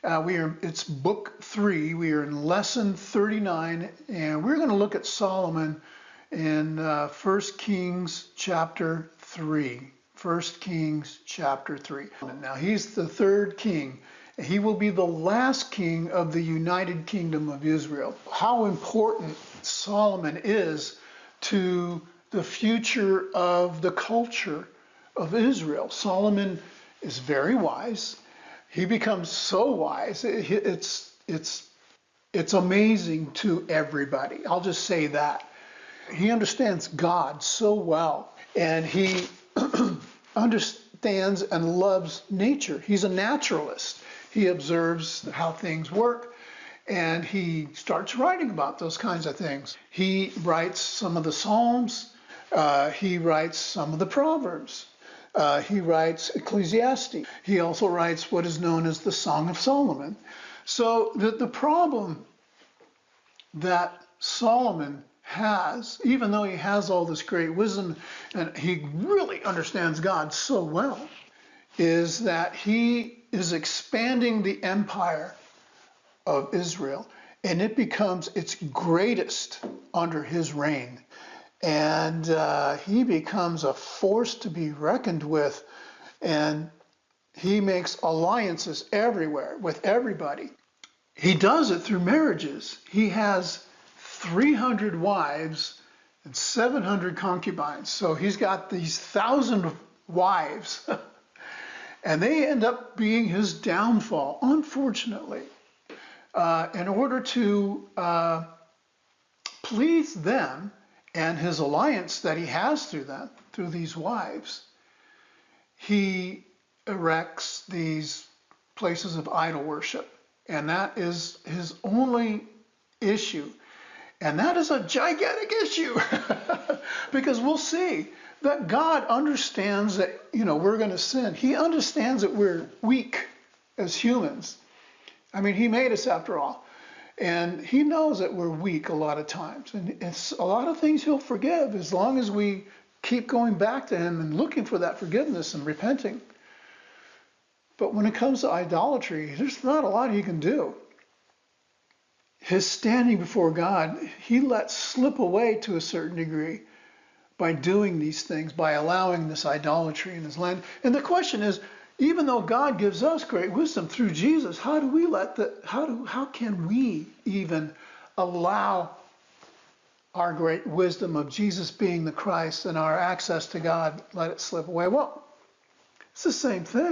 It's book 3. We are in lesson 39, and we're going to look at Solomon in 1 Kings chapter 3. 1 Kings chapter 3. Now, he's the third king. He will be the last king of the United Kingdom of Israel. How important Solomon is to the future of the culture of Israel. Solomon is very wise. He becomes so wise, it's amazing to everybody. I'll just say that. He understands God so well, and he understands and loves nature. He's a naturalist. He observes how things work, and he starts writing about those kinds of things. He writes some of the Psalms. He writes some of the Proverbs. He writes Ecclesiastes. He also writes what is known as the Song of Solomon. So the problem that Solomon has, even though he has all this great wisdom and he really understands God so well, is that he is expanding the empire of Israel, and it becomes its greatest under his reign. And he becomes a force to be reckoned with, and he makes alliances everywhere with everybody. He does it through marriages. He has 300 wives and 700 concubines. So he's got these 1,000 wives, and they end up being his downfall, unfortunately. In order to please them, and his alliance that he has through them, through these wives, he erects these places of idol worship. And that is his only issue. And that is a gigantic issue because we'll see that God understands that, we're going to sin. He understands that we're weak as humans. I mean, he made us after all. And he knows that we're weak a lot of times. And it's a lot of things he'll forgive as long as we keep going back to him and looking for that forgiveness and repenting. But when it comes to idolatry, there's not a lot he can do. His standing before God, he lets slip away to a certain degree by doing these things, by allowing this idolatry in his land. And the question is, even though God gives us great wisdom through Jesus, how can we even allow our great wisdom of Jesus being the Christ and our access to God, let it slip away? Well, it's the same thing.